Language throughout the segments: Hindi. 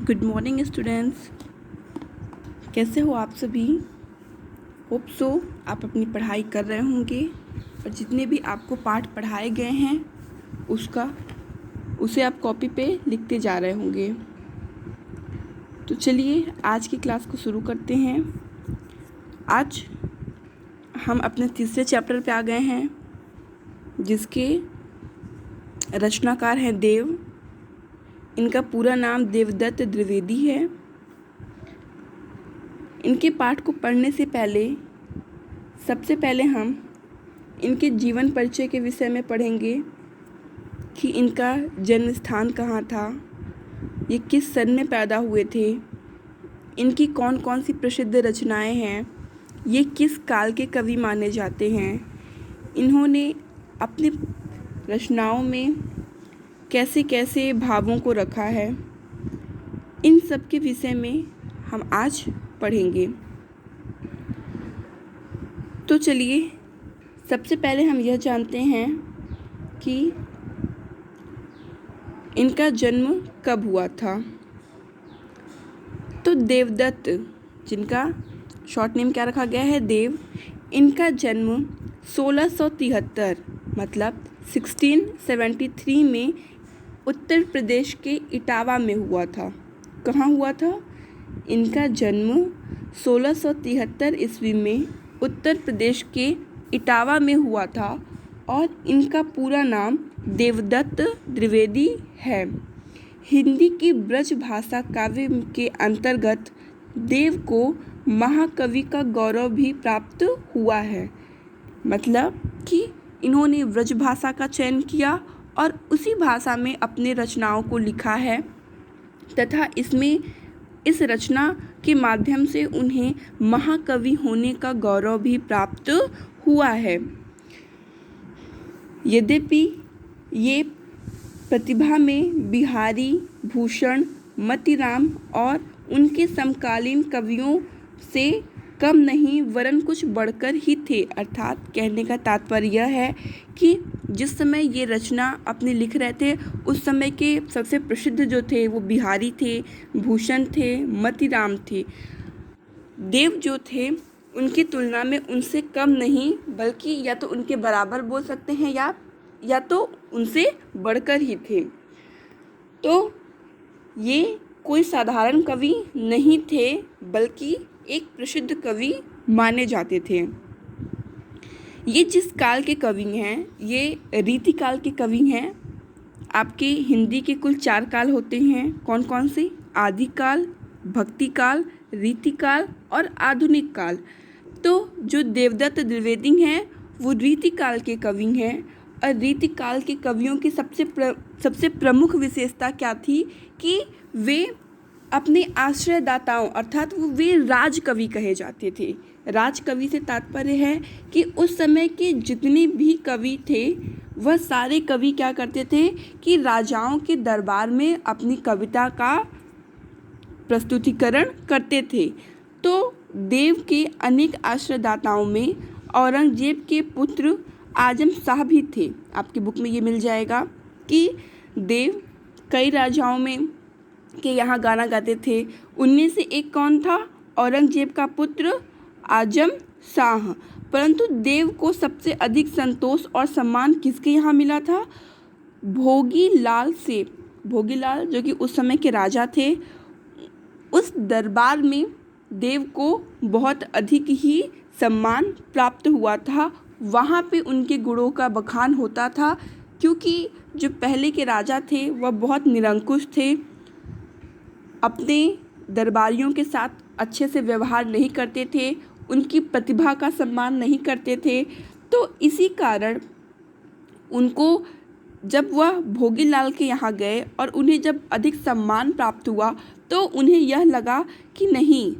Good morning students. कैसे हो आप सभी? होप सो आप अपनी पढ़ाई कर रहे होंगे और जितने भी आपको पाठ पढ़ाए गए हैं उसे आप कॉपी पे लिखते जा रहे होंगे। तो चलिए आज की क्लास को शुरू करते हैं। आज हम अपने तीसरे चैप्टर पे आ गए हैं जिसके रचनाकार हैं देव। इनका पूरा नाम देवदत्त द्विवेदी है। इनके पाठ को पढ़ने से पहले सबसे पहले हम इनके जीवन परिचय के विषय में पढ़ेंगे कि इनका जन्म स्थान कहाँ था, ये किस सन में पैदा हुए थे, इनकी कौन कौन सी प्रसिद्ध रचनाएं हैं, ये किस काल के कवि माने जाते हैं, इन्होंने अपनी रचनाओं में कैसे कैसे भावों को रखा है, इन सब के विषय में हम आज पढ़ेंगे। तो चलिए सबसे पहले हम यह जानते हैं कि इनका जन्म कब हुआ था। तो देवदत्त, जिनका शॉर्ट नेम क्या रखा गया है, देव, इनका जन्म 1673 मतलब 1673 में उत्तर प्रदेश के इटावा में हुआ था। कहाँ हुआ था? इनका जन्म 1673 ईस्वी में उत्तर प्रदेश के इटावा में हुआ था और इनका पूरा नाम देवदत्त द्विवेदी है। हिंदी की ब्रज भाषा काव्य के अंतर्गत देव को महाकवि का गौरव भी प्राप्त हुआ है। मतलब कि इन्होंने ब्रज भाषा का चयन किया और उसी भाषा में अपने रचनाओं को लिखा है तथा इस रचना के माध्यम से उन्हें महाकवि होने का गौरव भी प्राप्त हुआ है। यद्यपि ये प्रतिभा में बिहारी, भूषण, मतीराम और उनके समकालीन कवियों से कम नहीं वरन कुछ बढ़कर ही थे। अर्थात कहने का तात्पर्य यह है कि जिस समय ये रचना अपने लिख रहे थे उस समय के सबसे प्रसिद्ध जो थे वो बिहारी थे, भूषण थे, मतीराम थे। देव जो थे उनकी तुलना में उनसे कम नहीं बल्कि या तो उनके बराबर बोल सकते हैं या तो उनसे बढ़कर ही थे। तो ये कोई साधारण कवि नहीं थे बल्कि एक प्रसिद्ध कवि माने जाते थे। ये जिस काल के कवि हैं ये रीति काल के कवि हैं। आपके हिंदी के कुल 4 काल होते हैं। कौन कौन से? आदिकाल, भक्ति काल, रीति काल और आधुनिक काल। तो जो देवदत्त द्विवेदी हैं वो रीति काल के कवि हैं और रीति काल के कवियों की सबसे प्रमुख विशेषता क्या थी कि वे अपने आश्रयदाताओं अर्थात वे राजकवि कहे जाते थे। राजकवि से तात्पर्य है कि उस समय के जितने भी कवि थे वह सारे कवि क्या करते थे कि राजाओं के दरबार में अपनी कविता का प्रस्तुतिकरण करते थे। तो देव के अनेक आश्रयदाताओं में औरंगजेब के पुत्र आजम शाह भी थे। आपकी बुक में ये मिल जाएगा कि देव कई राजाओं में के यहाँ गाना गाते थे। उनमें से एक कौन था? औरंगजेब का पुत्र आजम शाह। परंतु देव को सबसे अधिक संतोष और सम्मान किसके यहाँ मिला था? भोगी लाल से। भोगी लाल जो कि उस समय के राजा थे, उस दरबार में देव को बहुत अधिक ही सम्मान प्राप्त हुआ था। वहाँ पे उनके गुणों का बखान होता था क्योंकि जो पहले के राजा थे वह बहुत निरंकुश थे, अपने दरबारियों के साथ अच्छे से व्यवहार नहीं करते थे, उनकी प्रतिभा का सम्मान नहीं करते थे। तो इसी कारण उनको जब वह भोगीलाल के यहाँ गए और उन्हें जब अधिक सम्मान प्राप्त हुआ तो उन्हें यह लगा कि नहीं,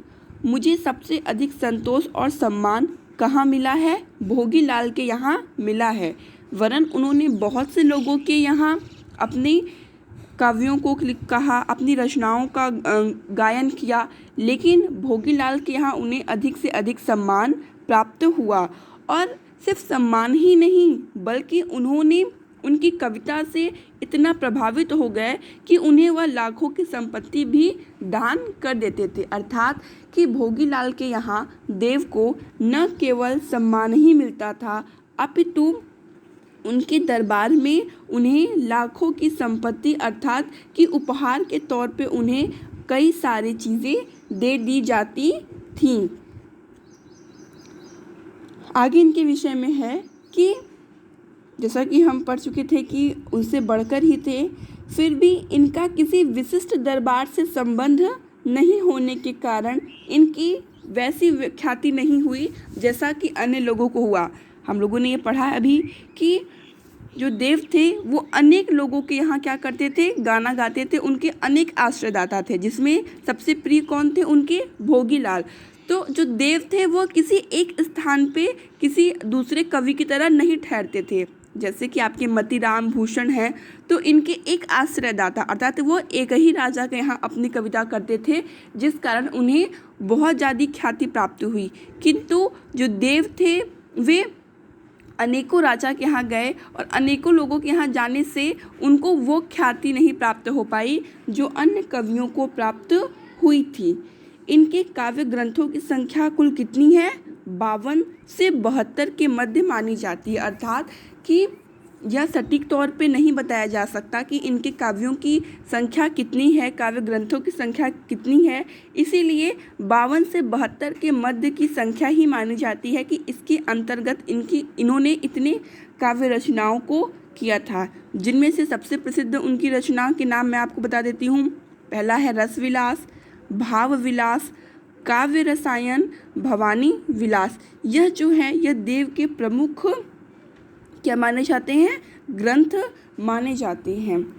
मुझे सबसे अधिक संतोष और सम्मान कहाँ मिला है? भोगीलाल के यहाँ मिला है। वरन उन्होंने बहुत से लोगों के यहाँ अपने काव्यों को कहा, अपनी रचनाओं का गायन किया, लेकिन भोगीलाल के यहाँ उन्हें अधिक से अधिक सम्मान प्राप्त हुआ। और सिर्फ सम्मान ही नहीं बल्कि उन्होंने उनकी कविता से इतना प्रभावित हो गए कि उन्हें वह लाखों की संपत्ति भी दान कर देते थे। अर्थात कि भोगीलाल के यहाँ देव को न केवल सम्मान ही मिलता था, अपितु उनके दरबार में उन्हें लाखों की संपत्ति अर्थात कि उपहार के तौर पे उन्हें कई सारी चीज़ें दे दी जाती थीं। आगे इनके विषय में है कि जैसा कि हम पढ़ चुके थे कि उनसे बढ़कर ही थे, फिर भी इनका किसी विशिष्ट दरबार से संबंध नहीं होने के कारण इनकी वैसी ख्याति नहीं हुई जैसा कि अन्य लोगों को हुआ। हम लोगों ने ये पढ़ा अभी कि जो देव थे वो अनेक लोगों के यहाँ क्या करते थे, गाना गाते थे, उनके अनेक आश्रयदाता थे, जिसमें सबसे प्रिय कौन थे, उनके भोगीलाल। तो जो देव थे वो किसी एक स्थान पे किसी दूसरे कवि की तरह नहीं ठहरते थे। जैसे कि आपके मतीराम भूषण हैं, तो इनके एक आश्रयदाता अर्थात वो एक ही राजा के यहाँ अपनी कविता करते थे, जिस कारण उन्हें बहुत ज़्यादा ख्याति प्राप्त हुई। किंतु जो देव थे वे अनेकों राजा के यहाँ गए और अनेकों लोगों के यहाँ जाने से उनको वो ख्याति नहीं प्राप्त हो पाई जो अन्य कवियों को प्राप्त हुई थी। इनके काव्य ग्रंथों की संख्या कुल कितनी है, 52 से 72 के मध्य मानी जाती है। अर्थात कि यह सटीक तौर पे नहीं बताया जा सकता कि इनके काव्यों की संख्या कितनी है, काव्य ग्रंथों की संख्या कितनी है, इसीलिए 52 से 72 के मध्य की संख्या ही मानी जाती है कि इसके अंतर्गत इन्होंने इतने काव्य रचनाओं को किया था। जिनमें से सबसे प्रसिद्ध उनकी रचनाओं के नाम मैं आपको बता देती हूँ। पहला है रस विलास, भाव विलास, काव्य रसायन, भवानी विलास। यह जो है यह देव के प्रमुख क्या माने जाते हैं, ग्रंथ माने जाते हैं।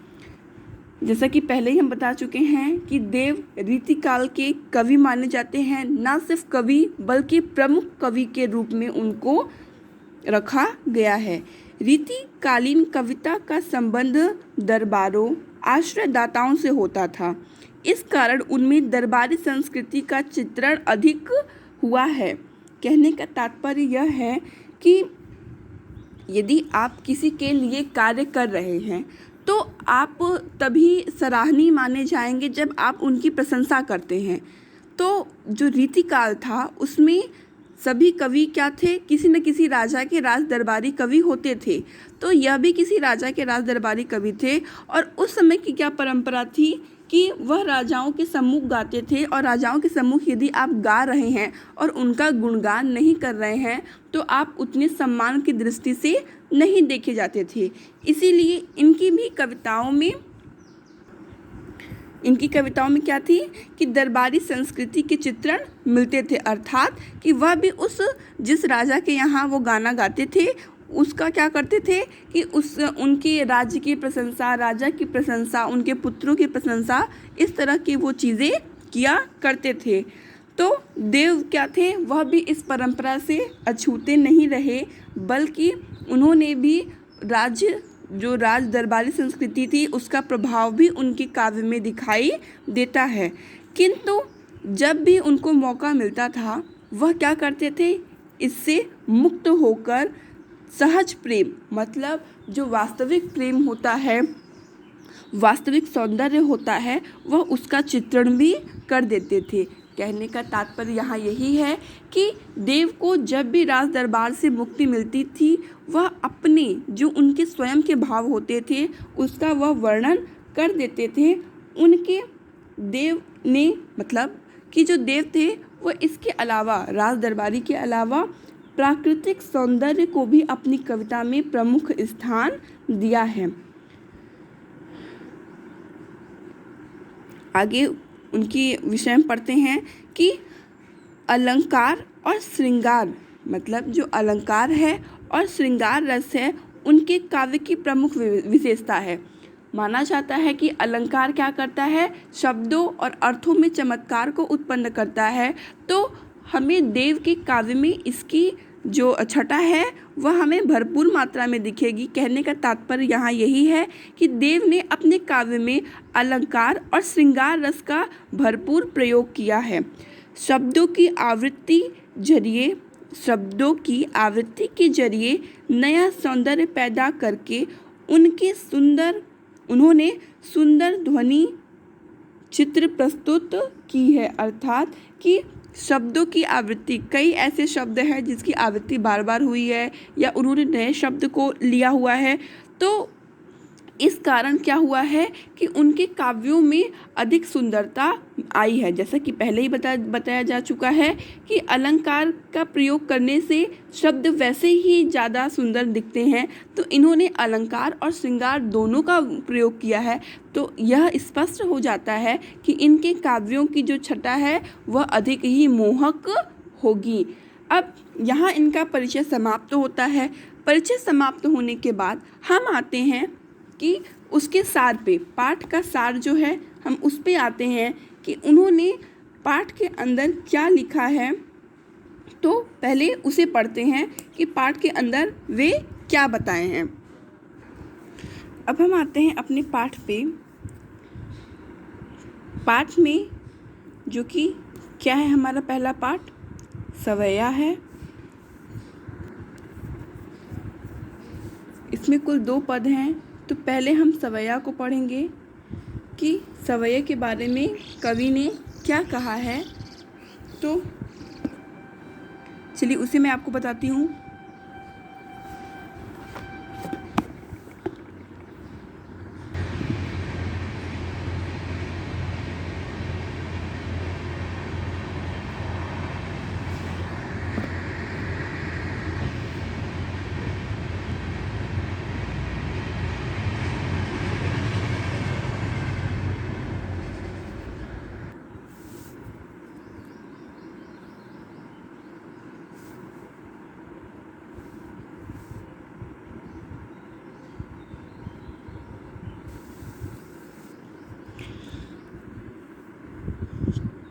जैसा कि पहले ही हम बता चुके हैं कि देव रीतिकाल के कवि माने जाते हैं। ना सिर्फ कवि बल्कि प्रमुख कवि के रूप में उनको रखा गया है। रीतिकालीन कविता का संबंध दरबारों, आश्रयदाताओं से होता था। इस कारण उनमें दरबारी संस्कृति का चित्रण अधिक हुआ है। कहने का तात्पर्य यह है कि यदि आप किसी के लिए कार्य कर रहे हैं तो आप तभी सराहनीय माने जाएंगे जब आप उनकी प्रशंसा करते हैं। तो जो रीतिकाल था उसमें सभी कवि क्या थे, किसी न किसी राजा के राज दरबारी कवि होते थे। तो यह भी किसी राजा के राज दरबारी कवि थे और उस समय की क्या परंपरा थी कि वह राजाओं के सम्मुख गाते थे और राजाओं के सम्मुख यदि आप गा रहे हैं और उनका गुणगान नहीं कर रहे हैं तो आप उतने सम्मान की दृष्टि से नहीं देखे जाते थे। इसीलिए इनकी कविताओं में क्या थी कि दरबारी संस्कृति के चित्रण मिलते थे। अर्थात कि वह भी जिस राजा के यहाँ वो गाना गाते थे उसका क्या करते थे कि उनके राज्य की प्रशंसा, राजा की प्रशंसा, उनके पुत्रों की प्रशंसा, इस तरह की वो चीज़ें किया करते थे। तो देव क्या थे, वह भी इस परंपरा से अछूते नहीं रहे, बल्कि उन्होंने भी जो राज दरबारी संस्कृति थी उसका प्रभाव भी उनके काव्य में दिखाई देता है। किंतु जब भी उनको मौका मिलता था वह क्या करते थे, इससे मुक्त होकर सहज प्रेम, मतलब जो वास्तविक प्रेम होता है, वास्तविक सौंदर्य होता है, वह उसका चित्रण भी कर देते थे। कहने का तात्पर्य यहाँ यही है कि देव को जब भी राज दरबार से मुक्ति मिलती थी वह अपने जो उनके स्वयं के भाव होते थे उसका वह वर्णन कर देते थे। उनके देव ने मतलब कि जो देव थे वह इसके अलावा, राज दरबारी के अलावा, प्राकृतिक सौंदर्य को भी अपनी कविता में प्रमुख स्थान दिया है। आगे उनकी विषय में पढ़ते हैं कि अलंकार और श्रृंगार, मतलब जो अलंकार है और श्रृंगार रस है उनके काव्य की प्रमुख विशेषता है। माना जाता है कि अलंकार क्या करता है, शब्दों और अर्थों में चमत्कार को उत्पन्न करता है। तो हमें देव के काव्य में इसकी जो छटा है वह हमें भरपूर मात्रा में दिखेगी। कहने का तात्पर्य यहाँ यही है कि देव ने अपने काव्य में अलंकार और श्रृंगार रस का भरपूर प्रयोग किया है। शब्दों की आवृत्ति के जरिए नया सौंदर्य पैदा करके उन्होंने सुंदर ध्वनि चित्र प्रस्तुत की है, अर्थात कि शब्दों की आवृत्ति, कई ऐसे शब्द हैं जिसकी आवृत्ति बार बार हुई है या उन्होंने नए शब्द को लिया हुआ है। तो इस कारण क्या हुआ है कि उनके काव्यों में अधिक सुंदरता आई है। जैसा कि पहले ही बताया जा चुका है कि अलंकार का प्रयोग करने से शब्द वैसे ही ज़्यादा सुंदर दिखते हैं, तो इन्होंने अलंकार और श्रृंगार दोनों का प्रयोग किया है। तो यह स्पष्ट हो जाता है कि इनके काव्यों की जो छटा है वह अधिक ही मोहक होगी। अब यहाँ इनका परिचय समाप्त होता है। परिचय समाप्त होने के बाद हम आते हैं कि उसके सार पे, पाठ का सार जो है हम उस पे आते हैं कि उन्होंने पाठ के अंदर क्या लिखा है। तो पहले उसे पढ़ते हैं कि पाठ के अंदर वे क्या बताए हैं। अब हम आते हैं अपने पाठ पे। पाठ में जो कि क्या है, हमारा पहला पाठ सवैया है। इसमें कुल 2 पद हैं। तो पहले हम सवैया को पढ़ेंगे कि सवैया के बारे में कवि ने क्या कहा है। तो चलिए उसे मैं आपको बताती हूँ।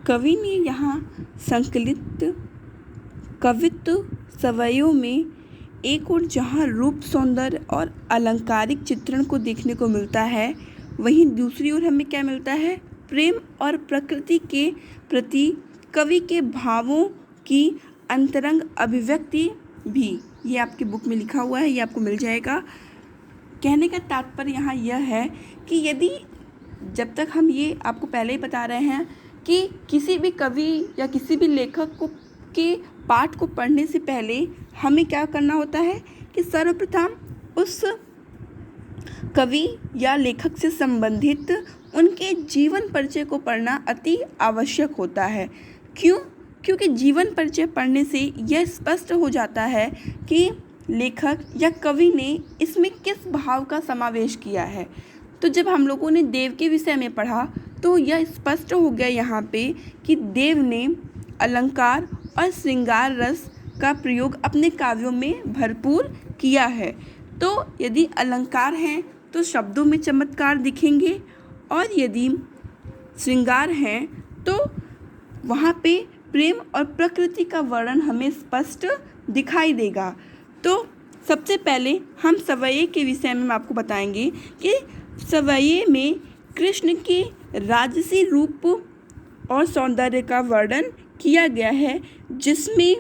कवि ने यहाँ संकलित कवित्व सवैयों में एक ओर जहाँ रूप, सौंदर्य और अलंकारिक चित्रण को देखने को मिलता है, वहीं दूसरी ओर हमें क्या मिलता है, प्रेम और प्रकृति के प्रति कवि के भावों की अंतरंग अभिव्यक्ति भी। ये आपकी बुक में लिखा हुआ है, ये आपको मिल जाएगा। कहने का तात्पर्य यहाँ यह है कि यदि जब तक हम ये आपको पहले ही बता रहे हैं कि किसी भी कवि या किसी भी लेखक को के पाठ को पढ़ने से पहले हमें क्या करना होता है कि सर्वप्रथम उस कवि या लेखक से संबंधित उनके जीवन परिचय को पढ़ना अति आवश्यक होता है। क्यों? क्योंकि जीवन परिचय पढ़ने से यह स्पष्ट हो जाता है कि लेखक या कवि ने इसमें किस भाव का समावेश किया है। तो जब हम लोगों ने देव के विषय में पढ़ा तो यह स्पष्ट हो गया यहाँ पे कि देव ने अलंकार और श्रृंगार रस का प्रयोग अपने काव्यों में भरपूर किया है। तो यदि अलंकार हैं तो शब्दों में चमत्कार दिखेंगे, और यदि श्रृंगार हैं तो वहाँ पे प्रेम और प्रकृति का वर्णन हमें स्पष्ट दिखाई देगा। तो सबसे पहले हम सवैये के विषय में आपको बताएंगे कि सवैये में कृष्ण के राजसी रूप और सौंदर्य का वर्णन किया गया है, जिसमें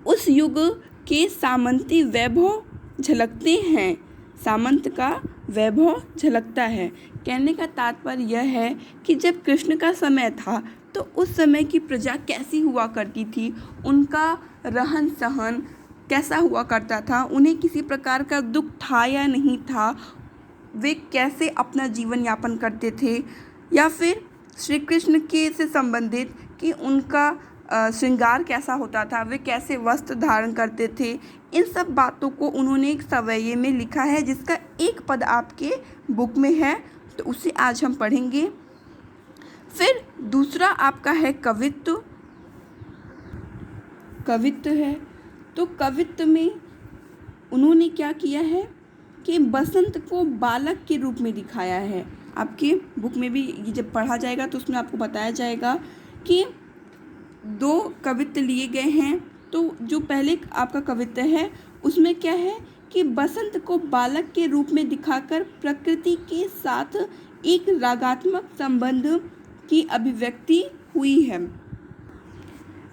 उस युग के सामंती वैभव झलकते हैं। सामंत का वैभव झलकता है। कहने का तात्पर्य यह है कि जब कृष्ण का समय था तो उस समय की प्रजा कैसी हुआ करती थी, उनका रहन सहन कैसा हुआ करता था, उन्हें किसी प्रकार का दुख था या नहीं था, वे कैसे अपना जीवन यापन करते थे, या फिर श्री कृष्ण के से संबंधित कि उनका श्रृंगार कैसा होता था, वे कैसे वस्त्र धारण करते थे। इन सब बातों को उन्होंने एक सवैये में लिखा है, जिसका एक पद आपके बुक में है, तो उसे आज हम पढ़ेंगे। फिर दूसरा आपका है कवित्व। कवित्व है तो कवित्व में उन्होंने क्या किया है कि बसंत को बालक के रूप में दिखाया है। आपके बुक में भी ये जब पढ़ा जाएगा तो उसमें आपको बताया जाएगा कि 2 कवित्व लिए गए हैं। तो जो पहले आपका कवित्व है उसमें क्या है कि बसंत को बालक के रूप में दिखाकर प्रकृति के साथ एक रागात्मक संबंध की अभिव्यक्ति हुई है।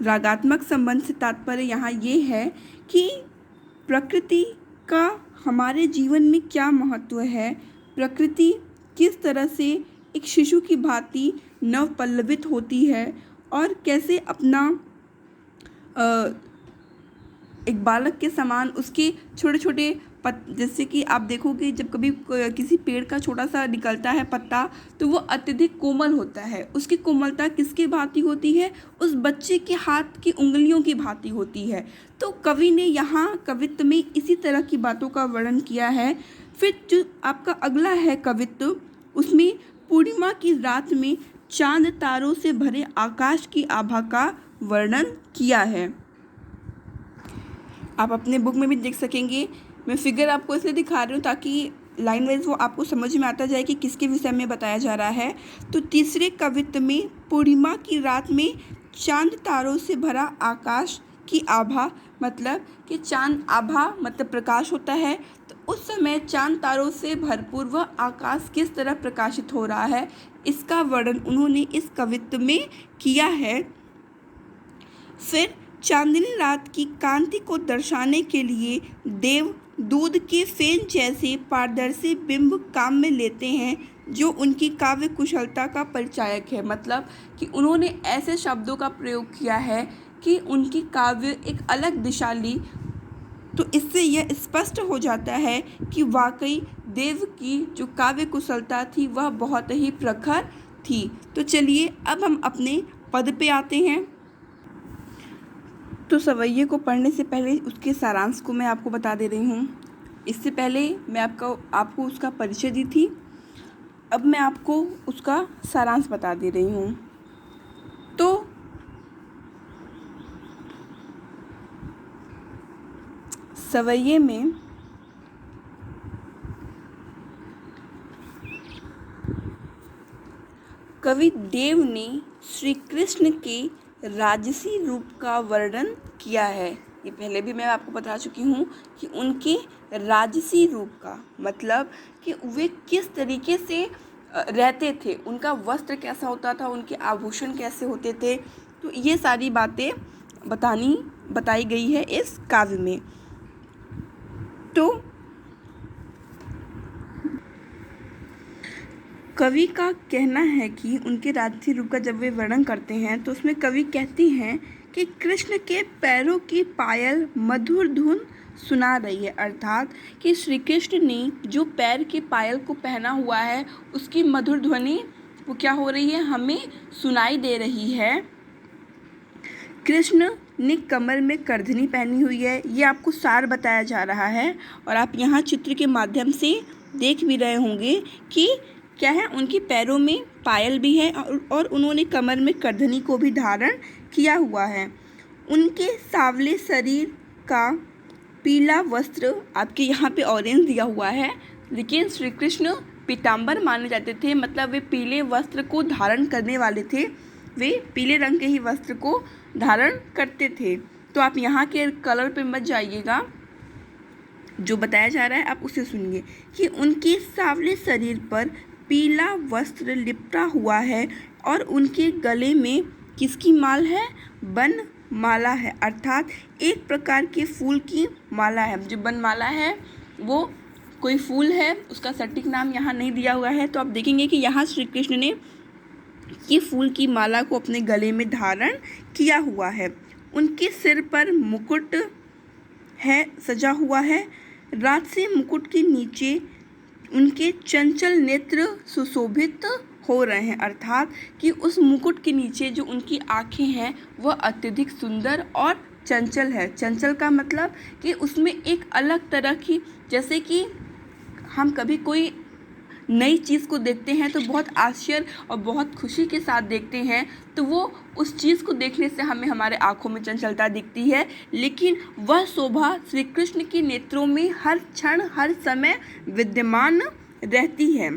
रागात्मक संबंध से तात्पर्य यहाँ ये है कि प्रकृति का हमारे जीवन में क्या महत्व है, प्रकृति किस तरह से एक शिशु की भांति नवपल्लवित होती है और कैसे अपना एक बालक के समान उसके छोटे छोटे जैसे कि आप देखोगे जब कभी किसी पेड़ का छोटा सा निकलता है पत्ता, तो वो अत्यधिक कोमल होता है। उसकी कोमलता किसकी भांति होती है? उस बच्चे के हाथ की उंगलियों की भांति होती है। तो कवि ने यहाँ कवित्व में इसी तरह की बातों का वर्णन किया है। फिर जो आपका अगला है कवित्व, उसमें पूर्णिमा की रात में चांद तारों से भरे आकाश की आभा का वर्णन किया है। आप अपने बुक में भी देख सकेंगे। मैं फिगर आपको इसलिए दिखा रही हूँ ताकि लाइन वाइज वो आपको समझ में आता जाए कि किसके विषय में बताया जा रहा है। तो तीसरे कवित्व में पूर्णिमा की रात में चांद तारों से भरा आकाश की आभा, मतलब कि चांद आभा मतलब प्रकाश होता है। तो उस समय चांद तारों से भरपूर वह आकाश किस तरह प्रकाशित हो रहा है, इसका वर्णन उन्होंने इस कवित्व में किया है। फिर चांदनी रात की कांति को दर्शाने के लिए देव दूध के फेन जैसे पारदर्शी बिंब काम में लेते हैं जो उनकी काव्य कुशलता का परिचायक है। मतलब कि उन्होंने ऐसे शब्दों का प्रयोग किया है कि उनकी काव्य एक अलग दिशा ली। तो इससे यह स्पष्ट हो जाता है कि वाकई देव की जो काव्य कुशलता थी वह बहुत ही प्रखर थी। तो चलिए अब हम अपने पद पे आते हैं। तो सवैये को पढ़ने से पहले उसके सारांश को मैं आपको बता दे रही हूँ। इससे पहले मैं आपको उसका परिचय दी थी, अब मैं आपको उसका सारांश बता दे रही हूँ। तो सवैये में कवि देव ने श्री कृष्ण के राजसी रूप का वर्णन किया है। ये पहले भी मैं आपको बता चुकी हूँ कि उनके राजसी रूप का मतलब कि वे किस तरीके से रहते थे, उनका वस्त्र कैसा होता था, उनके आभूषण कैसे होते थे। तो ये सारी बातें बताई गई है इस काव्य में। तो कवि का कहना है कि उनके राजसी रूप का जब वे वर्णन करते हैं तो उसमें कवि कहती हैं कि कृष्ण के पैरों की पायल मधुर धुन सुना रही है, अर्थात कि श्री कृष्ण ने जो पैर के पायल को पहना हुआ है उसकी मधुर ध्वनि वो क्या हो रही है, हमें सुनाई दे रही है। कृष्ण ने कमर में करधनी पहनी हुई है, ये आपको सार बताया जा रहा है। और आप यहाँ चित्र के माध्यम से देख भी रहे होंगे कि क्या है, उनके पैरों में पायल भी है और उन्होंने कमर में करधनी को भी धारण किया हुआ है। उनके सांवले शरीर का पीला वस्त्र, आपके यहाँ पे ऑरेंज दिया हुआ है, लेकिन श्री कृष्ण पीताम्बर माने जाते थे, मतलब वे पीले वस्त्र को धारण करने वाले थे, वे पीले रंग के ही वस्त्र को धारण करते थे। तो आप यहाँ के कलर पे मत जाइएगा, जो बताया जा रहा है आप उसे सुनिए कि उनके सांवले शरीर पर पीला वस्त्र लिपटा हुआ है और उनके गले में किसकी माल है, वन माला है, अर्थात एक प्रकार के फूल की माला है। जो वन माला है वो कोई फूल है, उसका सटीक नाम यहाँ नहीं दिया हुआ है। तो आप देखेंगे कि यहाँ श्री कृष्ण ने ये फूल की माला को अपने गले में धारण किया हुआ है। उनके सिर पर मुकुट है, सजा हुआ है। रात से मुकुट के नीचे उनके चंचल नेत्र सुशोभित हो रहे हैं, अर्थात कि उस मुकुट के नीचे जो उनकी आँखें हैं वह अत्यधिक सुंदर और चंचल है। चंचल का मतलब कि उसमें एक अलग तरह की, जैसे कि हम कभी कोई नई चीज़ को देखते हैं तो बहुत आश्चर्य और बहुत खुशी के साथ देखते हैं, तो वो उस चीज़ को देखने से हमें हमारे आँखों में चंचलता दिखती है, लेकिन वह शोभा श्री कृष्ण के नेत्रों में हर क्षण हर समय विद्यमान रहती है।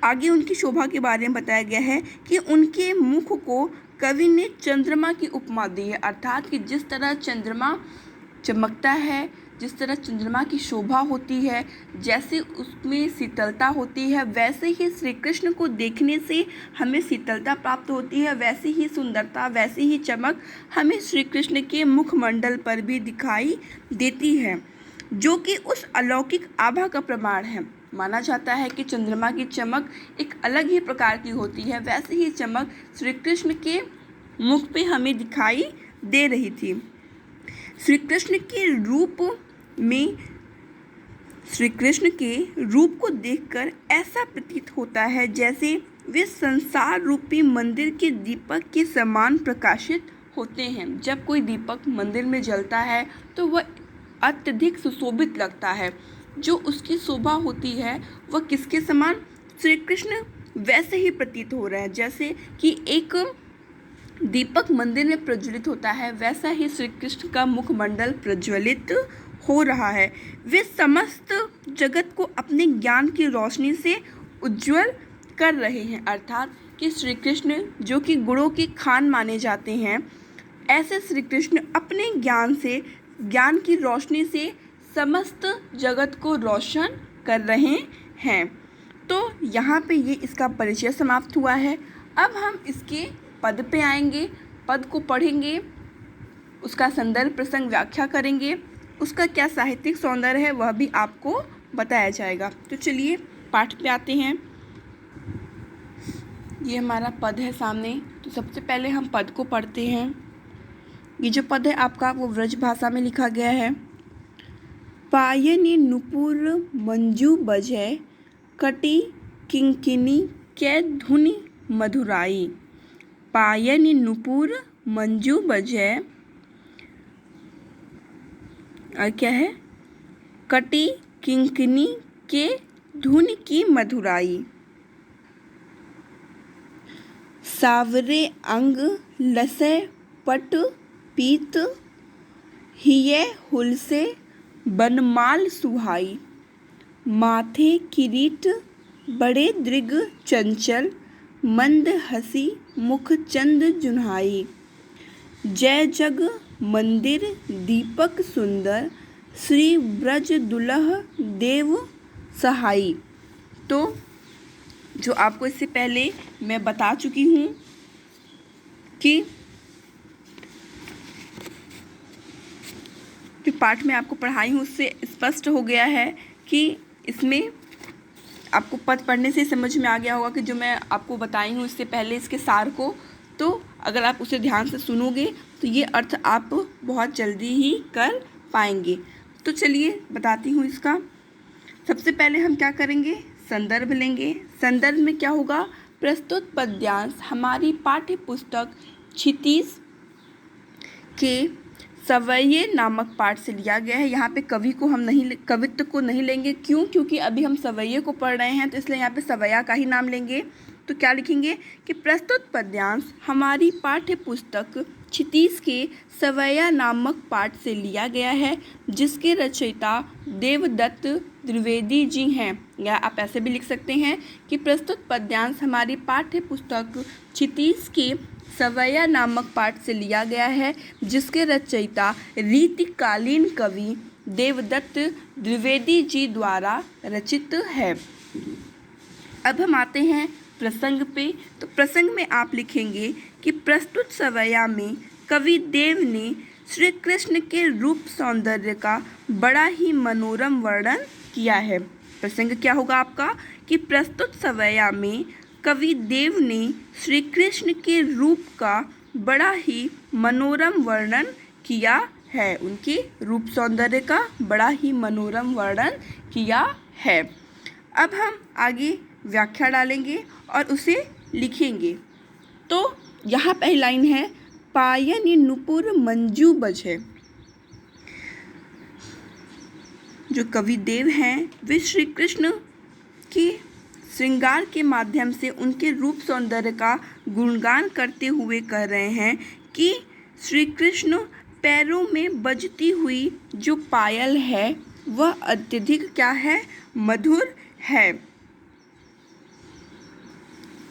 आगे उनकी शोभा के बारे में बताया गया है कि उनके मुख को कवि ने चंद्रमा की उपमा दी है, अर्थात कि जिस तरह चंद्रमा चमकता है, जिस तरह चंद्रमा की शोभा होती है, जैसे उसमें शीतलता होती है, वैसे ही श्री कृष्ण को देखने से हमें शीतलता प्राप्त होती है, वैसी ही सुंदरता, वैसी ही चमक हमें श्री कृष्ण के मुखमंडल पर भी दिखाई देती है। जो कि उस अलौकिक आभा का प्रमाण है। माना जाता है कि चंद्रमा की चमक एक अलग ही प्रकार की होती है, वैसे ही चमक श्री कृष्ण के मुख पे हमें दिखाई दे रही थी। श्री कृष्ण के रूप को देखकर ऐसा प्रतीत होता है जैसे वे संसार रूपी मंदिर के दीपक के समान प्रकाशित होते हैं। जब कोई दीपक मंदिर में जलता है तो वह अत्यधिक सुशोभित लगता है। जो उसकी शोभा होती है वह किसके समान? श्री कृष्ण वैसे ही प्रतीत हो रहा है। जैसे कि एक दीपक मंदिर में प्रज्वलित होता है, वैसा ही श्री कृष्ण का मुखमंडल प्रज्वलित हो रहा है। वे समस्त जगत को अपने ज्ञान की रोशनी से उज्जवल कर रहे हैं। अर्थात कि श्री कृष्ण जो कि गुणों की खान माने जाते हैं, ऐसे श्री कृष्ण अपने ज्ञान की रोशनी से समस्त जगत को रोशन कर रहे हैं। तो यहाँ पे ये इसका परिचय समाप्त हुआ है। अब हम इसके पद पे आएंगे, पद को पढ़ेंगे, उसका संदर्भ प्रसंग व्याख्या करेंगे, उसका क्या साहित्यिक सौंदर्य है वह भी आपको बताया जाएगा। तो चलिए पाठ पे आते हैं। ये हमारा पद है सामने। तो सबसे पहले हम पद को पढ़ते हैं। ये जो पद है आपका वो व्रज भाषा में लिखा गया है। पायनि नुपुर मंजू बजै, कटी किंकिनी कै धुनि मधुराई। पायनि नुपुर मंजू बजै, और क्या है? कटी किंकिनी के धुन की मधुराई। सावरे अंग लसै पट पीत, हिये हुलसे बनमाल सुहाई। माथे किरीट बड़े दृग चंचल, मंद हसी मुख चंद जुन्हाई। जय जग मंदिर दीपक सुंदर, श्री ब्रज दुलह देव सहाई। तो जो आपको इससे पहले मैं बता चुकी हूँ कि जो पाठ में आपको पढ़ाई हूँ उससे स्पष्ट हो गया है कि इसमें आपको पद पढ़ने से समझ में आ गया होगा कि जो मैं आपको बताई हूँ इससे पहले इसके सार को, तो अगर आप उसे ध्यान से सुनोगे तो ये अर्थ आप बहुत जल्दी ही कर पाएंगे। तो चलिए बताती हूँ इसका। सबसे पहले हम क्या करेंगे? संदर्भ लेंगे। संदर्भ में क्या होगा? प्रस्तुत पद्यांश हमारी पाठ्य पुस्तक क्षितिज के सवैये नामक पाठ से लिया गया है। यहाँ पे कवित्व को नहीं लेंगे। क्यों? क्योंकि अभी हम सवैये को पढ़ रहे हैं, तो इसलिए यहाँ पे सवैया का ही नाम लेंगे। तो क्या लिखेंगे कि प्रस्तुत पद्यांश हमारी पाठ्य पुस्तक क्षितिज के सवैया नामक पाठ से लिया गया है, जिसके रचयिता देवदत्त द्विवेदी जी हैं। या आप ऐसे भी लिख सकते हैं कि प्रस्तुत पद्यांश हमारी पाठ्य पुस्तक क्षितिज के सवैया नामक पाठ से लिया गया है, जिसके रचयिता रीतिकालीन कवि देवदत्त द्विवेदी जी द्वारा रचित है। अब हम आते हैं प्रसंग पे। तो प्रसंग में आप लिखेंगे कि प्रस्तुत सवैया में कवि देव ने श्री कृष्ण के रूप सौंदर्य का बड़ा ही मनोरम वर्णन किया है। प्रसंग क्या होगा आपका कि प्रस्तुत सवैया में कवि देव ने श्री कृष्ण के रूप का बड़ा ही मनोरम वर्णन किया है। उनके रूप सौंदर्य का बड़ा ही मनोरम वर्णन किया है। अब हम आगे व्याख्या डालेंगे और उसे लिखेंगे। तो यहाँ पहली लाइन है पायनि नुपुर मंजू बजै। जो कवि देव हैं वे श्री कृष्ण के श्रृंगार के माध्यम से उनके रूप सौंदर्य का गुणगान करते हुए कह रहे हैं कि श्री कृष्ण पैरों में बजती हुई जो पायल है वह अत्यधिक क्या है? मधुर है।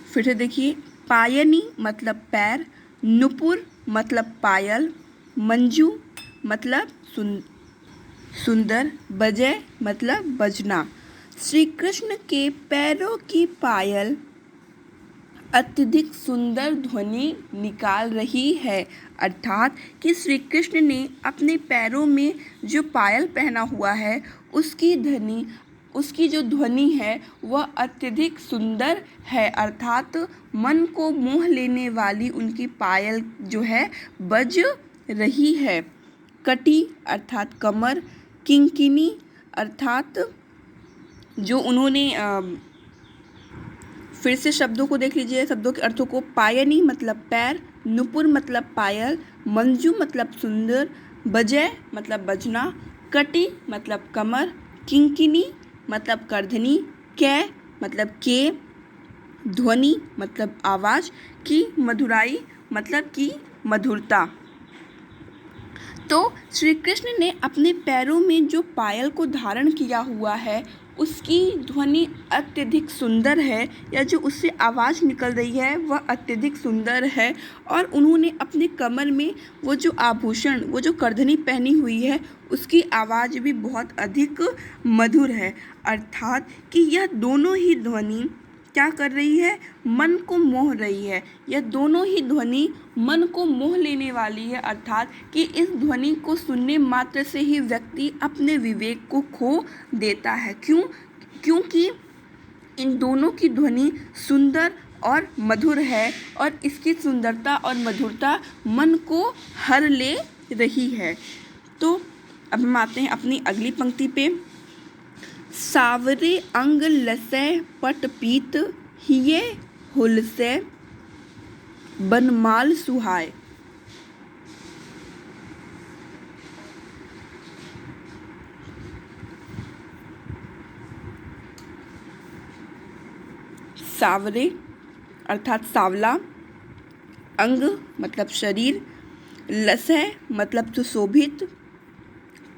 फिर से देखिए, पायनी मतलब पैर, नुपुर मतलब पायल, मंजू मतलब सुंदर, बजय मतलब बजना। श्री कृष्ण के पैरों की पायल अत्यधिक सुंदर ध्वनि निकाल रही है। अर्थात कि श्री कृष्ण ने अपने पैरों में जो पायल पहना हुआ है उसकी जो ध्वनि है वह अत्यधिक सुंदर है। अर्थात मन को मोह लेने वाली उनकी पायल जो है बज रही है। कटी अर्थात कमर, किंकिनी अर्थात जो उन्होंने फिर से शब्दों को देख लीजिए, शब्दों के अर्थों को। पायनी मतलब पैर, नुपुर मतलब पायल, मंजू मतलब सुंदर, बजय मतलब बजना, कटी मतलब कमर, किंकिनी मतलब करधनी, कै मतलब के, ध्वनि मतलब आवाज़, की मधुराई मतलब की मधुरता। तो श्री कृष्ण ने अपने पैरों में जो पायल को धारण किया हुआ है उसकी ध्वनि अत्यधिक सुंदर है, या जो उससे आवाज़ निकल रही है वह अत्यधिक सुंदर है। और उन्होंने अपने कमर में वो जो आभूषण, वो जो करधनी पहनी हुई है उसकी आवाज़ भी बहुत अधिक मधुर है। अर्थात कि यह दोनों ही ध्वनि क्या कर रही है, मन को मोह रही है। यह दोनों ही ध्वनि मन को मोह लेने वाली है। अर्थात कि इस ध्वनि को सुनने मात्र से ही व्यक्ति अपने विवेक को खो देता है। क्योंकि इन दोनों की ध्वनि सुंदर और मधुर है और इसकी सुंदरता और मधुरता मन को हर ले रही है। तो अब हम आते हैं अपनी अगली पंक्ति पे। सावरे अंग लसै पट पीत, हिये हुलसै बनमाल सुहाय। सावरे अर्थात सांवला, अंग मतलब शरीर, लसै मतलब सुशोभित,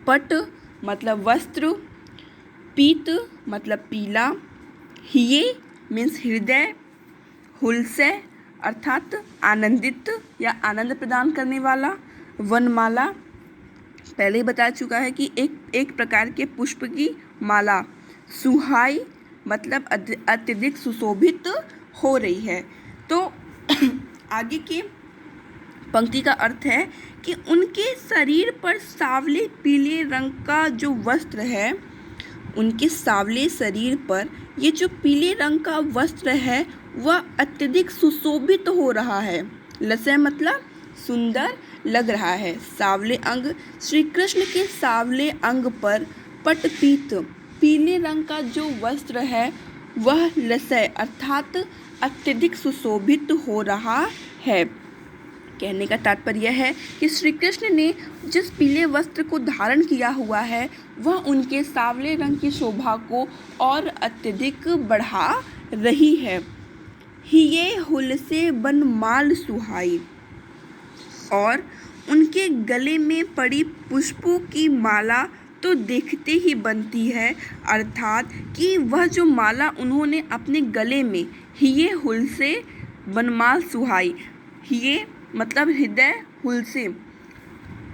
पट मतलब वस्त्र, पीत मतलब पीला, हिये मीन्स हृदय, हुलसै अर्थात आनंदित या आनंद प्रदान करने वाला, वनमाला पहले ही बता चुका है कि एक प्रकार के पुष्प की माला, सुहाई मतलब अत्यधिक सुशोभित हो रही है। तो आगे के पंक्ति का अर्थ है कि उनके शरीर पर सांवले पीले रंग का जो वस्त्र है, उनके सांवले शरीर पर ये जो पीले रंग का वस्त्र है वह अत्यधिक सुशोभित हो रहा है। लसै मतलब सुंदर लग रहा है। सांवले अंग, श्री कृष्ण के सांवले अंग पर पटपीत पीले रंग का जो वस्त्र है वह लसै अर्थात अत्यधिक सुशोभित हो रहा है। कहने का तात्पर्य है कि श्री कृष्ण ने जिस पीले वस्त्र को धारण किया हुआ है वह उनके सांवले रंग की शोभा को और अत्यधिक बढ़ा रही है। हिये हुलसे बनमाल सुहाई, और उनके गले में पड़ी पुष्पों की माला तो देखते ही बनती है। अर्थात कि वह जो माला उन्होंने अपने गले में, हिये हुलसे बनमाल सुहाई, हिये मतलब हृदय, हुलसे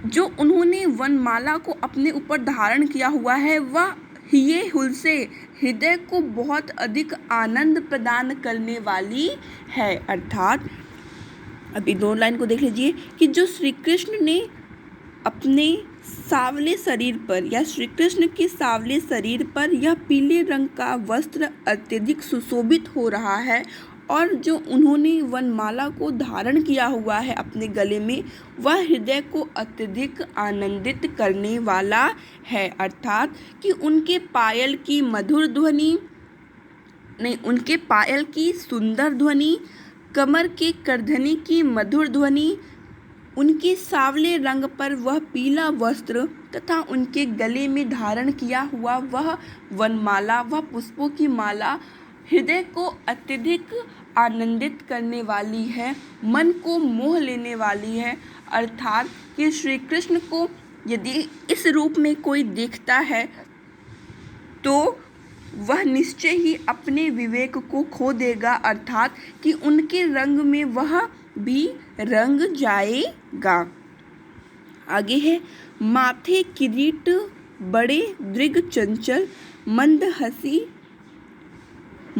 जो उन्होंने वनमाला को अपने ऊपर धारण किया हुआ है वह हिये हुलसे हृदय को बहुत अधिक आनंद प्रदान करने वाली है। अर्थात अभी दो लाइन को देख लीजिए कि जो श्री कृष्ण ने अपने सांवले शरीर पर या श्री कृष्ण के सांवले शरीर पर यह पीले रंग का वस्त्र अत्यधिक सुशोभित हो रहा है, और जो उन्होंने वनमाला को धारण किया हुआ है अपने गले में वह हृदय को अत्यधिक आनंदित करने वाला है। अर्थात कि उनके पायल की मधुर ध्वनि नहीं, उनके पायल की सुंदर ध्वनि, कमर के करधनी की मधुर ध्वनि, उनके सांवले रंग पर वह पीला वस्त्र तथा उनके गले में धारण किया हुआ वह वनमाला, वह पुष्पों की माला हृदय को अत्यधिक आनंदित करने वाली है, मन को मोह लेने वाली है। अर्थात कि श्री कृष्ण को यदि इस रूप में कोई देखता है तो वह निश्चय ही अपने विवेक को खो देगा। अर्थात कि उनके रंग में वह भी रंग जाएगा। आगे है माथे किरीट बड़े दृग चंचल, मंद हसी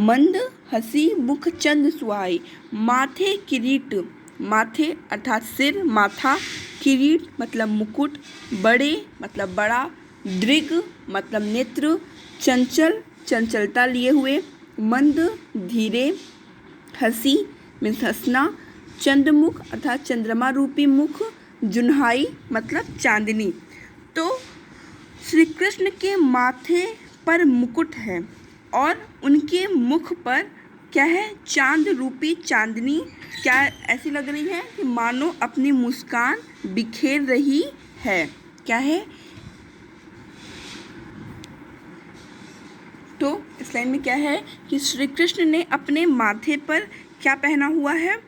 मंद हसी मुख चंद सुहाई। माथे किरीट, माथे अर्थात सिर, माथा, किरीट मतलब मुकुट, बड़े मतलब बड़ा, दृग मतलब नेत्र, चंचल चंचलता लिए हुए, मंद धीरे, हसी मीन्स हंसना, चंद्रमुख अर्थात चंद्रमा रूपी मुख, जुन्हाई मतलब चांदनी। तो श्री कृष्ण के माथे पर मुकुट है और उनके मुख पर क्या है, चांद रूपी चांदनी। क्या ऐसी लग रही है कि मानो अपनी मुस्कान बिखेर रही है। क्या है, तो इस लाइन में क्या है कि श्री कृष्ण ने अपने माथे पर क्या पहना हुआ है,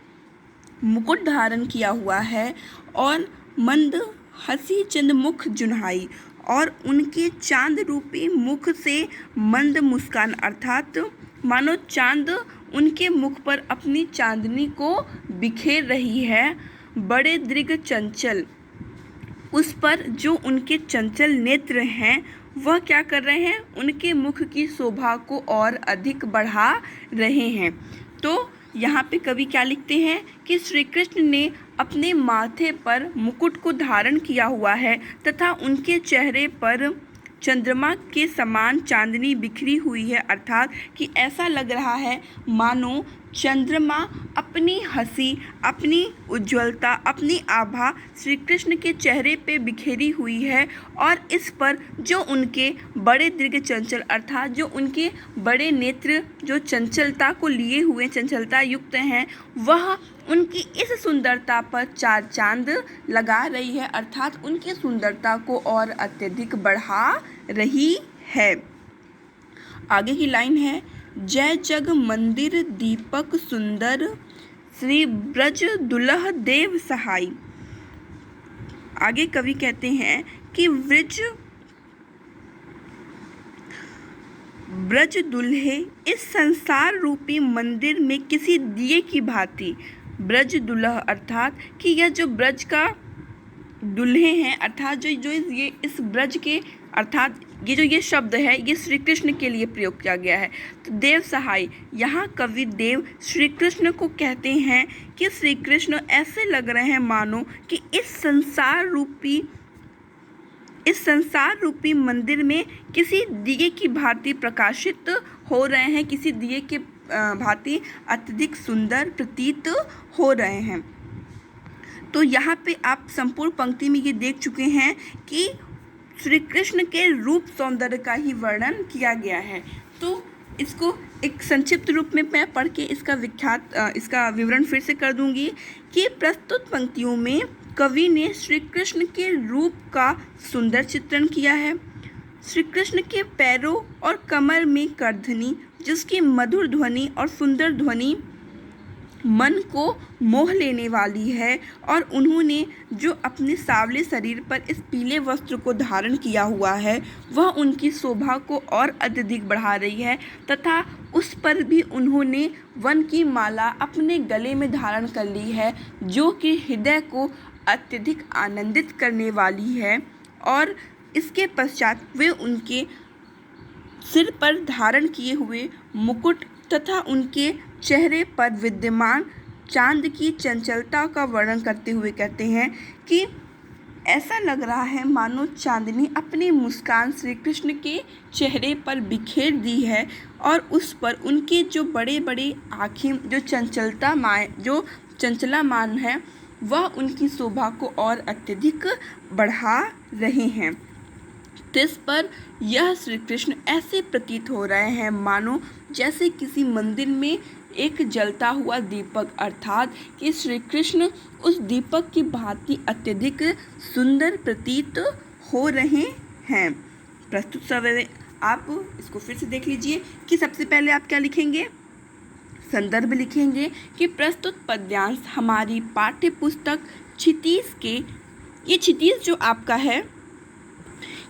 मुकुट धारण किया हुआ है और मंद हसी चंद मुख जुन्हाई, और उनके चांद रूपी मुख से मंद मुस्कान अर्थात मानो चांद उनके मुख पर अपनी चांदनी को बिखेर रही है। बड़े दृग चंचल, उस पर जो उनके चंचल नेत्र हैं वह क्या कर रहे हैं, उनके मुख की शोभा को और अधिक बढ़ा रहे हैं। तो यहाँ पे कवि क्या लिखते हैं कि श्री कृष्ण ने अपने माथे पर मुकुट को धारण किया हुआ है तथा उनके चेहरे पर चंद्रमा के समान चांदनी बिखरी हुई है, अर्थात कि ऐसा लग रहा है मानो चंद्रमा अपनी हंसी, अपनी उज्ज्वलता, अपनी आभा श्री कृष्ण के चेहरे पे बिखेरी हुई है और इस पर जो उनके बड़े दीर्घ चंचल अर्थात जो उनके बड़े नेत्र जो चंचलता को लिए हुए चंचलता युक्त हैं, वह उनकी इस सुंदरता पर चार चांद लगा रही है, अर्थात उनकी सुंदरता को और अत्यधिक बढ़ा रही है। आगे की लाइन है, जय जग मंदिर दीपक सुंदर, श्री ब्रज दुलह देव सहाय। आगे कवि कहते हैं कि ब्रज दुल्हे इस संसार रूपी मंदिर में किसी दिए की भांति। ब्रज दुल्ह अर्थात कि यह जो ब्रज का दुल्हे हैं, अर्थात जो ये इस ब्रज के अर्थात ये जो ये शब्द है ये श्री कृष्ण के लिए प्रयोग किया गया है। तो देव सहाय, यहाँ कवि देव श्री कृष्ण को कहते हैं कि श्री कृष्ण ऐसे लग रहे हैं मानो कि इस संसार रूपी मंदिर में किसी दिए की भांति प्रकाशित हो रहे हैं, किसी दिए के भांति अत्यधिक सुंदर प्रतीत हो रहे हैं। तो यहाँ पे आप संपूर्ण पंक्ति में ये देख चुके हैं कि श्री कृष्ण के रूप सौंदर्य का ही वर्णन किया गया है। तो इसको एक संक्षिप्त रूप में मैं पढ़ के इसका विवरण फिर से कर दूंगी कि प्रस्तुत पंक्तियों में कवि ने श्री कृष्ण के रूप का सुंदर चित्रण किया है। श्री कृष्ण के पैरों और कमर में करधनी, जिसकी मधुर ध्वनि और सुंदर ध्वनि मन को मोह लेने वाली है, और उन्होंने जो अपने सांवले शरीर पर इस पीले वस्त्र को धारण किया हुआ है वह उनकी शोभा को और अत्यधिक बढ़ा रही है, तथा उस पर भी उन्होंने वन की माला अपने गले में धारण कर ली है जो कि हृदय को अत्यधिक आनंदित करने वाली है। और इसके पश्चात वे उनके सिर पर धारण किए हुए मुकुट तथा उनके चेहरे पर विद्यमान चांद की चंचलता का वर्णन करते हुए कहते हैं कि ऐसा लग रहा है मानो चांदनी अपनी मुस्कान श्री कृष्ण के चेहरे पर बिखेर दी है और उस पर उनके जो बड़े बड़े आँखें जो चंचलामान है वह उनकी शोभा को और अत्यधिक बढ़ा रहे हैं। इस पर यह श्री कृष्ण ऐसे प्रतीत हो रहे हैं मानो जैसे किसी मंदिर में एक जलता हुआ दीपक, अर्थात कि श्री कृष्ण उस दीपक की भांति अत्यधिक सुंदर प्रतीत हो रहे हैं। प्रस्तुत समय आप इसको फिर से देख लीजिए कि सबसे पहले आप क्या लिखेंगे, संदर्भ लिखेंगे कि प्रस्तुत पद्यांश हमारी पाठ्य पुस्तक क्षितिज के, ये क्षितिज जो आपका है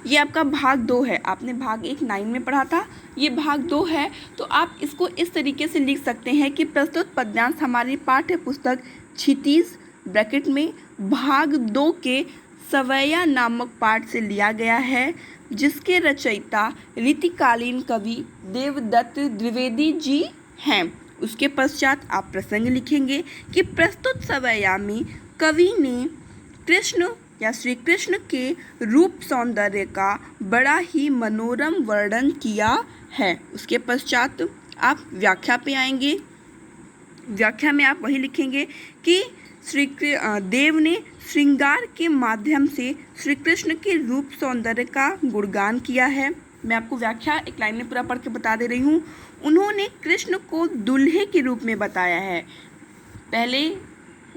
ये आपका भाग 2 है। आपने भाग 1 9 में पढ़ा था, ये भाग 2 है। तो आप इसको इस तरीके से लिख सकते हैं कि प्रस्तुत पद्यांश हमारी पाठ्य पुस्तक क्षितिज ब्रैकेट में भाग 2 के सवैया नामक पाठ से लिया गया है। जिसके रचयिता रीतिकालीन कवि देवदत्त द्विवेदी जी हैं। उसके पश्चात आप प्रसंग लिखेंगे कि प्रस्तुत सवयामी कवि ने कृष्ण या श्री कृष्ण के रूप सौंदर्य का बड़ा ही मनोरम वर्णन किया है। उसके पश्चात आप व्याख्या पे आएंगे। व्याख्या में आप वही लिखेंगे कि देव ने श्रृंगार के माध्यम से श्री कृष्ण के रूप सौंदर्य का गुणगान किया है। मैं आपको व्याख्या एक लाइन में पूरा पढ़ के बता दे रही हूँ। उन्होंने कृष्ण को दूल्हे के रूप में बताया है। पहले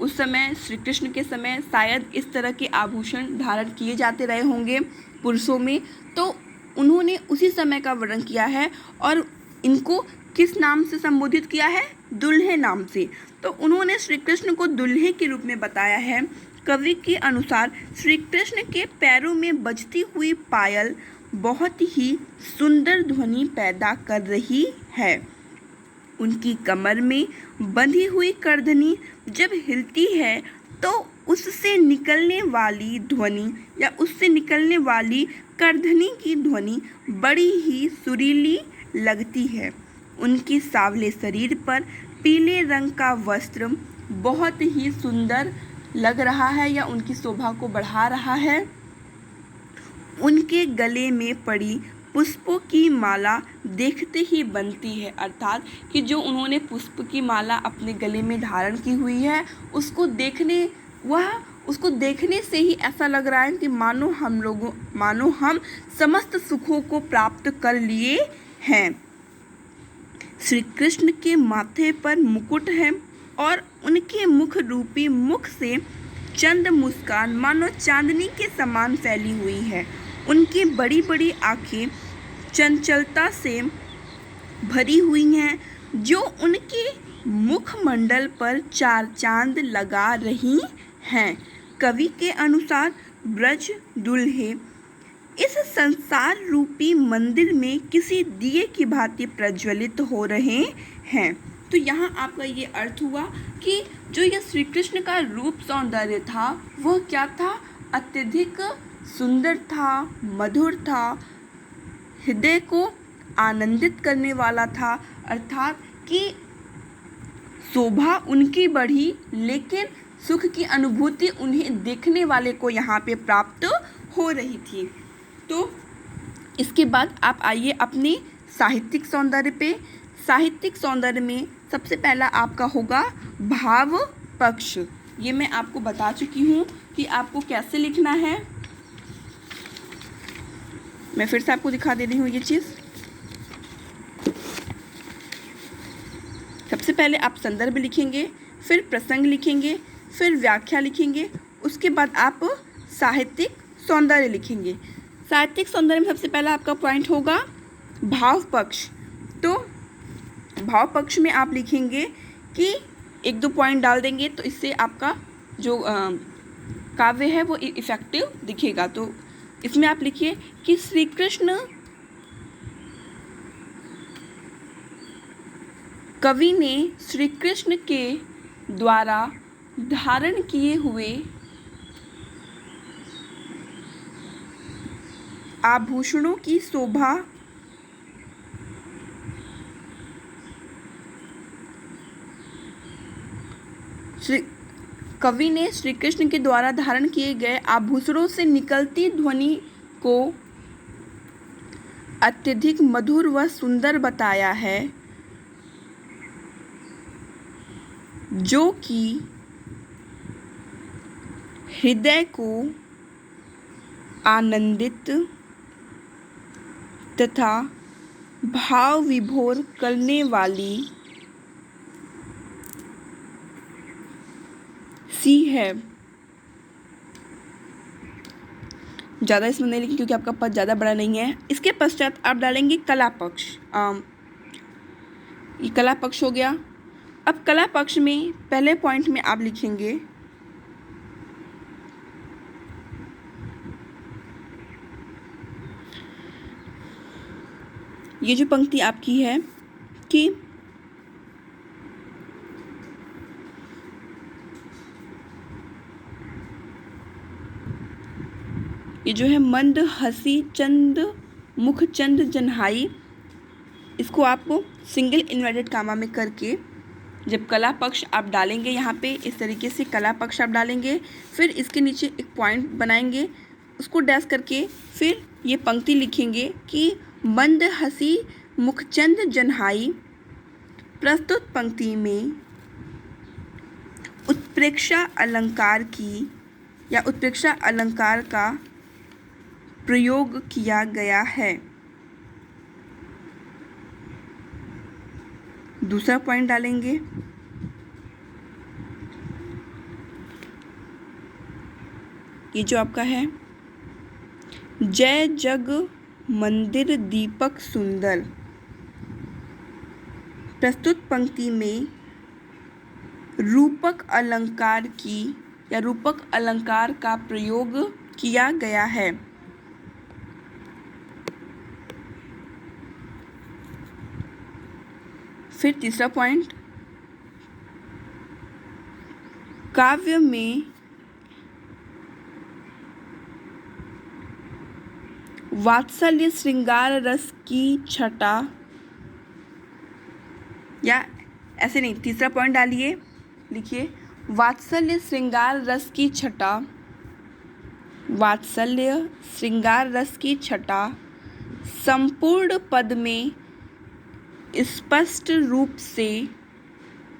उस समय श्री कृष्ण के समय शायद इस तरह के आभूषण धारण किए जाते रहे होंगे पुरुषों में, तो उन्होंने उसी समय का वर्णन किया है और इनको किस नाम से संबोधित किया है? दूल्हे नाम से। तो उन्होंने श्री कृष्ण को दूल्हे के रूप में बताया है। कवि के अनुसार श्री कृष्ण के पैरों में बजती हुई पायल बहुत ही सुंदर ध्वनि पैदा कर रही है। उनकी कमर में बंधी हुई करधनी जब हिलती है तो उससे निकलने वाली ध्वनि या उससे निकलने वाली करधनी की ध्वनि बड़ी ही सुरीली लगती है। उनके सांवले शरीर पर पीले रंग का वस्त्र बहुत ही सुंदर लग रहा है या उनकी शोभा को बढ़ा रहा है। उनके गले में पड़ी पुष्पों की माला देखते ही बनती है, अर्थात कि जो उन्होंने पुष्प की माला अपने गले में धारण की हुई है उसको देखने से ही ऐसा लग रहा है कि मानो हम समस्त सुखों को प्राप्त कर लिए हैं। श्री कृष्ण के माथे पर मुकुट है और उनके मुख रूपी मुख से चंद मुस्कान मानो चांदनी के समान फैली हुई है। उनकी बड़ी बड़ी आँखें चंचलता से भरी हुई हैं जो उनके मुखमंडल पर चार चांद लगा रही हैं। कवि के अनुसार ब्रज दूल्हे इस संसार रूपी मंदिर में किसी दिए की भांति प्रज्वलित हो रहे हैं। तो यहाँ आपका ये अर्थ हुआ कि जो ये श्री कृष्ण का रूप सौंदर्य था वह क्या था? अत्यधिक सुंदर था, मधुर था, हृदय को आनंदित करने वाला था, अर्थात कि शोभा उनकी बढ़ी लेकिन सुख की अनुभूति उन्हें देखने वाले को यहाँ पे प्राप्त हो रही थी। तो इसके बाद आप आइए अपने साहित्यिक सौंदर्य पे। साहित्यिक सौंदर्य में सबसे पहला आपका होगा भाव पक्ष। ये मैं आपको बता चुकी हूँ कि आपको कैसे लिखना है। मैं फिर से आपको दिखा दे रही हूँ ये चीज़। सबसे पहले आप संदर्भ लिखेंगे, फिर प्रसंग लिखेंगे, फिर व्याख्या लिखेंगे, उसके बाद आप साहित्यिक सौंदर्य लिखेंगे। साहित्यिक सौंदर्य में सबसे पहला आपका पॉइंट होगा भाव पक्ष। तो भाव पक्ष में आप लिखेंगे कि एक दो पॉइंट डाल देंगे तो इससे आपका जो काव्य है वो इफेक्टिव दिखेगा। तो इसमें आप लिखिए कि श्री कृष्ण कवि ने श्री कृष्ण के द्वारा धारण किए हुए आभूषणों की शोभा कवि ने श्री कृष्ण के द्वारा धारण किए गए आभूषणों से निकलती ध्वनि को अत्यधिक मधुर व सुंदर बताया है, जो कि हृदय को आनंदित तथा भाव विभोर करने वाली सी है। ज़्यादा इसमें नहीं लिखी क्योंकि आपका पद ज़्यादा बड़ा नहीं है। इसके पश्चात आप डालेंगे कला पक्ष। ये कला पक्ष हो गया। अब कला पक्ष में पहले पॉइंट में आप लिखेंगे ये जो पंक्ति आपकी है कि ये जो है मंद हसी चंद मुख चंद जन्हाई, इसको आपको सिंगल इन्वर्टेड कामा में करके जब कला पक्ष आप डालेंगे यहाँ पे इस तरीके से कला पक्ष आप डालेंगे, फिर इसके नीचे एक पॉइंट बनाएंगे, उसको डैश करके फिर ये पंक्ति लिखेंगे कि मंद हसी मुखचंद जन्हाई। प्रस्तुत पंक्ति में उत्प्रेक्षा अलंकार की या उत्प्रेक्षा अलंकार का प्रयोग किया गया है। दूसरा पॉइंट डालेंगे, ये जो आपका है जय जग मंदिर दीपक सुंदर। प्रस्तुत पंक्ति में रूपक अलंकार की या रूपक अलंकार का प्रयोग किया गया है। फिर तीसरा पॉइंट, काव्य में वात्सल्य श्रृंगार रस की छटा, या ऐसे नहीं, तीसरा पॉइंट डालिए, लिखिए वात्सल्य श्रृंगार रस की छटा, वात्सल्य श्रृंगार रस की छटा संपूर्ण पद में स्पष्ट रूप से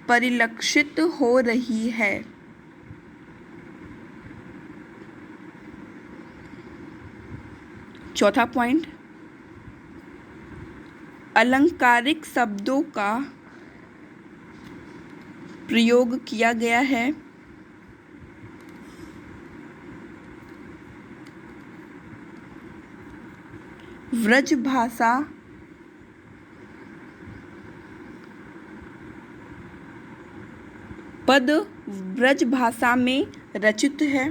परिलक्षित हो रही है। चौथा पॉइंट, अलंकारिक शब्दों का प्रयोग किया गया है। व्रज भाषा पद ब्रज भाषा में रचित है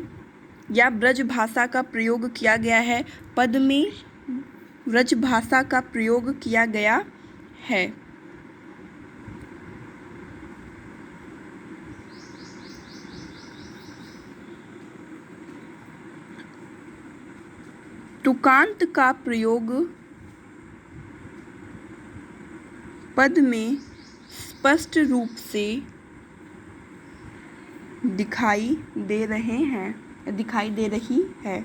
या ब्रज भाषा का प्रयोग किया गया है, पद में ब्रज भाषा का प्रयोग किया गया है। तुकांत का प्रयोग पद में स्पष्ट रूप से दिखाई दे रही है।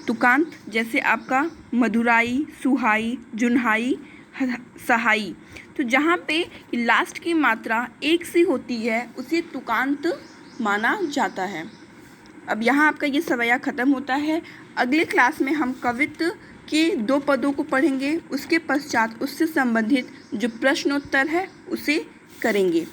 तुकांत जैसे आपका मधुराई, सुहाई, जुन्हाई, सहाई, तो जहाँ पे लास्ट की मात्रा एक सी होती है उसे तुकांत माना जाता है। अब यहाँ आपका ये सवैया ख़त्म होता है। अगले क्लास में हम कवित्व के 2 पदों को पढ़ेंगे, उसके पश्चात उससे संबंधित जो प्रश्नोत्तर है उसे करेंगे।